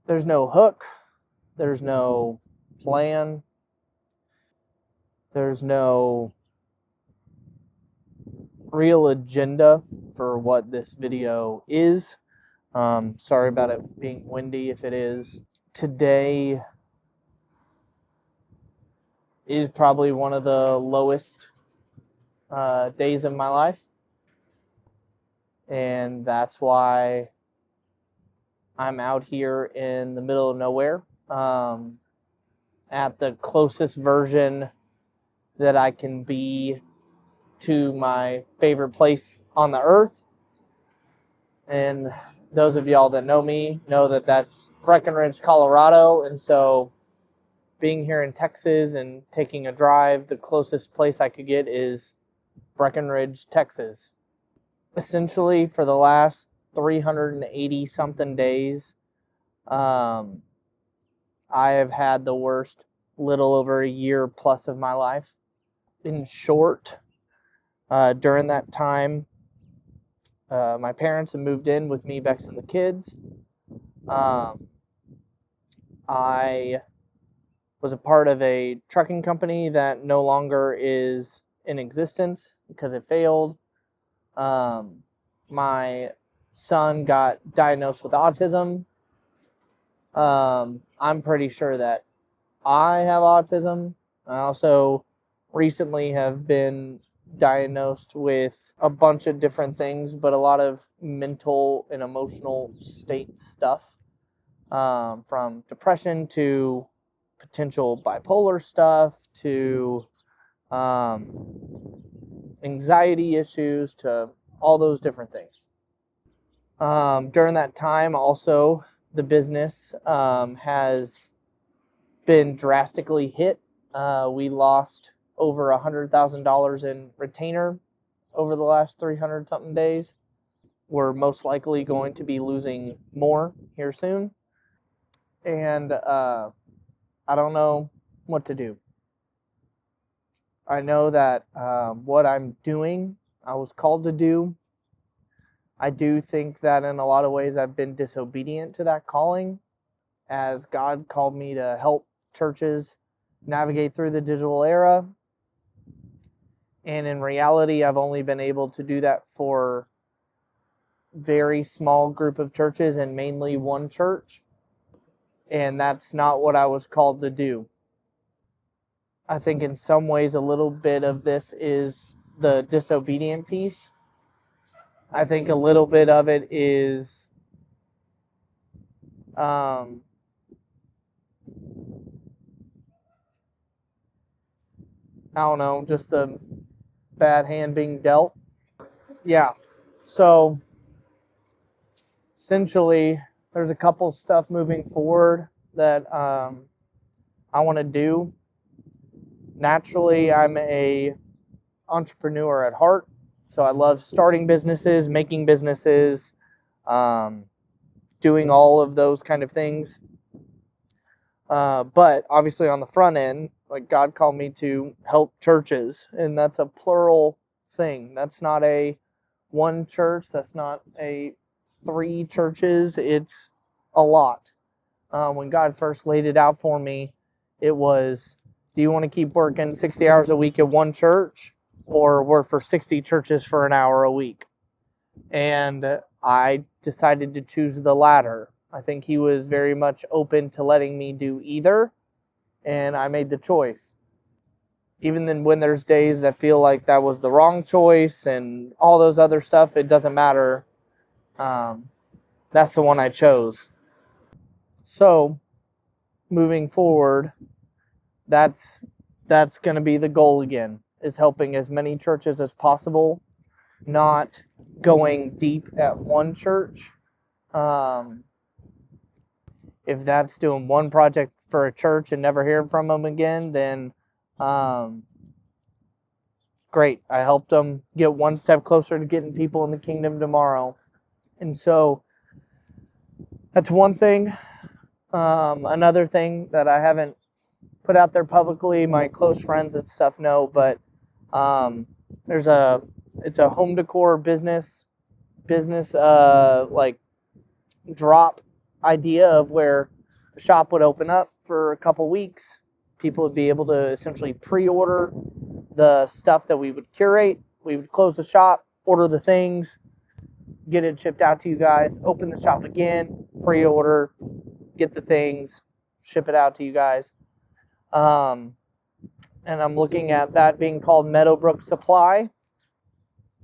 There's no hook. There's no plan. There's no real agenda for what this video is. Sorry about it being windy if it is. Today is probably one of the lowest days of my life. And that's why I'm out here in the middle of nowhere at the closest version that I can be to my favorite place on the earth. And those of y'all that know me know that that's Breckenridge, Colorado. And so being here in Texas and taking a drive, the closest place I could get is Breckenridge, Texas. Essentially, for the last 380 something days, I have had the worst little over a year plus of my life. In short, during that time, my parents have moved in with me, Bex, and the kids. I was a part of a trucking company that no longer is in existence because it failed. My son got diagnosed with autism. I'm pretty sure that I have autism. I also recently have been diagnosed with a bunch of different things, but a lot of mental and emotional state stuff, from depression to potential bipolar stuff to anxiety issues to all those different things. During that time, also, the business has been drastically hit. We lost over $100,000 in retainer over the last 300 something days. We're most likely going to be losing more here soon. And I don't know what to do. I know that what I'm doing, I was called to do. I do think that in a lot of ways I've been disobedient to that calling, as God called me to help churches navigate through the digital era. And in reality, I've only been able to do that for a very small group of churches and mainly one church. And that's not what I was called to do. I think in some ways a little bit of this is the disobedient piece. I think a little bit of it is I don't know, just the bad hand being dealt. Yeah. So essentially, there's a couple stuff moving forward that I want to do. Naturally, I'm a entrepreneur at heart, so I love starting businesses, making businesses, doing all of those kind of things. But obviously on the front end, like, God called me to help churches, and that's a plural thing. That's not a one church. That's not a 3 churches. It's a lot. When God first laid it out for me, it was, do you want to keep working 60 hours a week at one church or work for 60 churches for an hour a week? And I decided to choose the latter. I think he was very much open to letting me do either, and I made the choice. Even then, when there's days that feel like that was the wrong choice and all those other stuff, it doesn't matter. That's the one I chose. So, moving forward, that's going to be the goal again, is helping as many churches as possible, not going deep at one church. If that's doing one project for a church and never hearing from them again, then great. I helped them get one step closer to getting people in the kingdom tomorrow. And so that's one thing. Another thing that I haven't put out there publicly, my close friends and stuff know, but it's a home decor business like drop idea of where the shop would open up for a couple weeks. People would be able to essentially pre-order the stuff that we would curate. We would close the shop, order the things, get it shipped out to you guys, open the shop again, pre-order, get the things, ship it out to you guys. And I'm looking at that being called Meadowbrook Supply.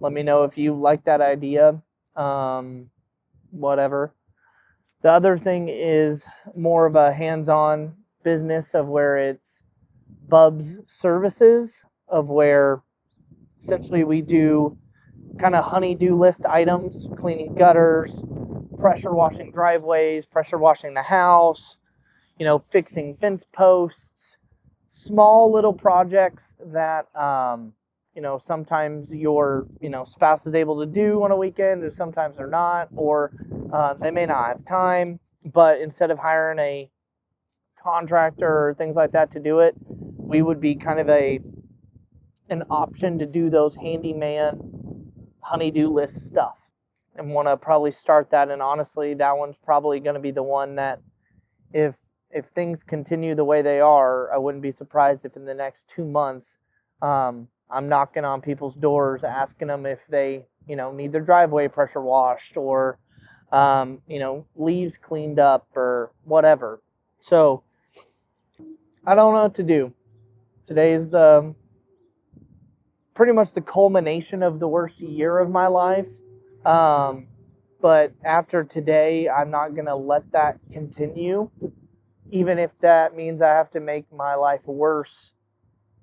Let me know if you like that idea. Whatever. The other thing is more of a hands-on business of where it's Bub's services, of where essentially we do kind of honey-do list items, cleaning gutters, pressure washing driveways, pressure washing the house, fixing fence posts, small little projects that, sometimes your, spouse is able to do on a weekend, or sometimes they're not, or they may not have time. But instead of hiring a contractor or things like that to do it, we would be kind of an option to do those handyman honey-do list stuff, and want to probably start that. And honestly, that one's probably going to be the one that if things continue the way they are, I wouldn't be surprised if in the next 2 months I'm knocking on people's doors asking them if they need their driveway pressure washed, or leaves cleaned up, or whatever. So I don't know what to do. Today is pretty much the culmination of the worst year of my life. But after today, I'm not going to let that continue, even if that means I have to make my life worse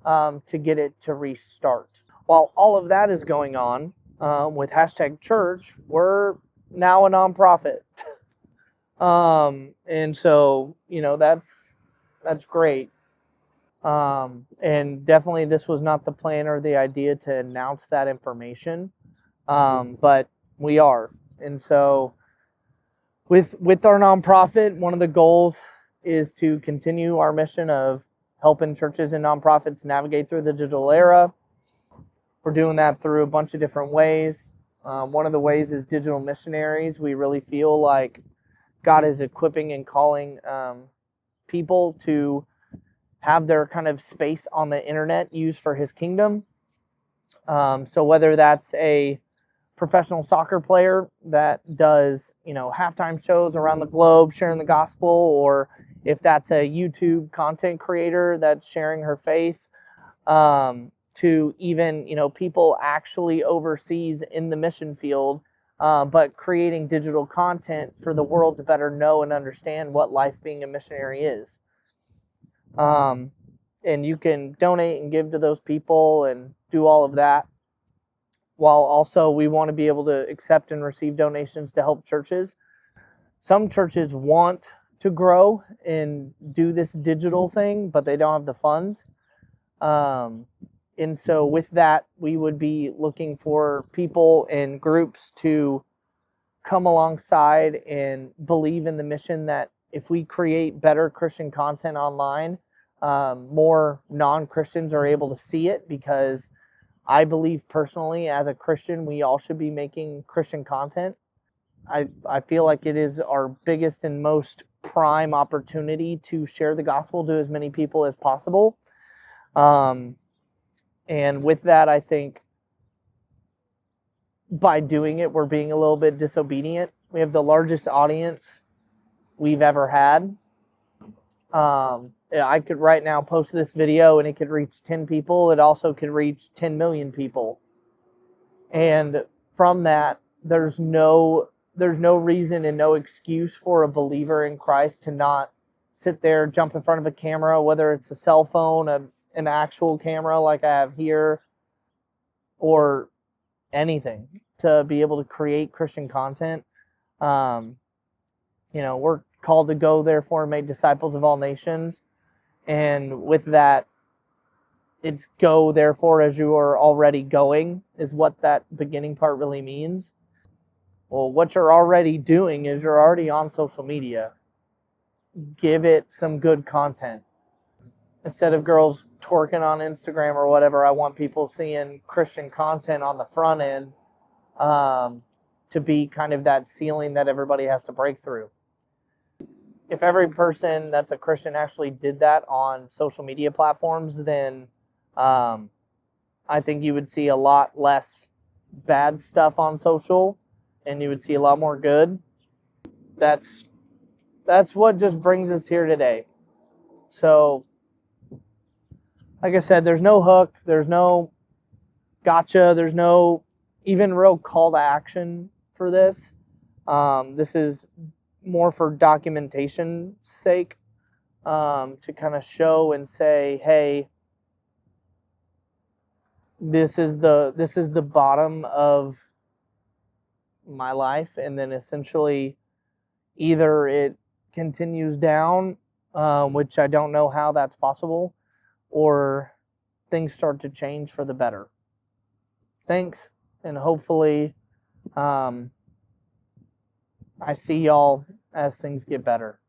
to get it to restart. While all of that is going on with #church, we're now a nonprofit. And so, that's great. And definitely this was not the plan or the idea to announce that information. But we are. And so with our nonprofit, one of the goals is to continue our mission of helping churches and nonprofits navigate through the digital era. We're doing that through a bunch of different ways. One of the ways is digital missionaries. We really feel like God is equipping and calling people to have their kind of space on the internet used for his kingdom. So whether that's a professional soccer player that does, halftime shows around the globe sharing the gospel, or if that's a YouTube content creator that's sharing her faith, to even, people actually overseas in the mission field, but creating digital content for the world to better know and understand what life being a missionary is. And you can donate and give to those people and do all of that, while also we want to be able to accept and receive donations to help churches. Some churches want to grow and do this digital thing, but they don't have the funds. And so with that, we would be looking for people and groups to come alongside and believe in the mission that if we create better Christian content online, more non-Christians are able to see it, because I believe personally as a Christian, we all should be making Christian content. I feel like it is our biggest and most prime opportunity to share the gospel to as many people as possible. And with that, I think by doing it, we're being a little bit disobedient. We have the largest audience we've ever had. I could right now post this video and it could reach 10 people. It also could reach 10 million people. And from that, there's no reason and no excuse for a believer in Christ to not sit there, jump in front of a camera, whether it's a cell phone, an actual camera like I have here, or anything, to be able to create Christian content. We're called to go, therefore, and make disciples of all nations. And with that, it's go, therefore, as you are already going, is what that beginning part really means. Well, what you're already doing is you're already on social media. Give it some good content. Instead of girls twerking on Instagram or whatever, I want people seeing Christian content on the front end, to be kind of that ceiling that everybody has to break through. if every person that's a Christian actually did that on social media platforms, then I think you would see a lot less bad stuff on social, and you would see a lot more good. That's what just brings us here today. So, like I said, there's no hook, there's no gotcha, there's no even real call to action for this. This is more for documentation's sake, to kind of show and say, hey, this is the bottom of my life, and then essentially either it continues down, which I don't know how that's possible, or things start to change for the better. Thanks, and hopefully I see y'all as things get better.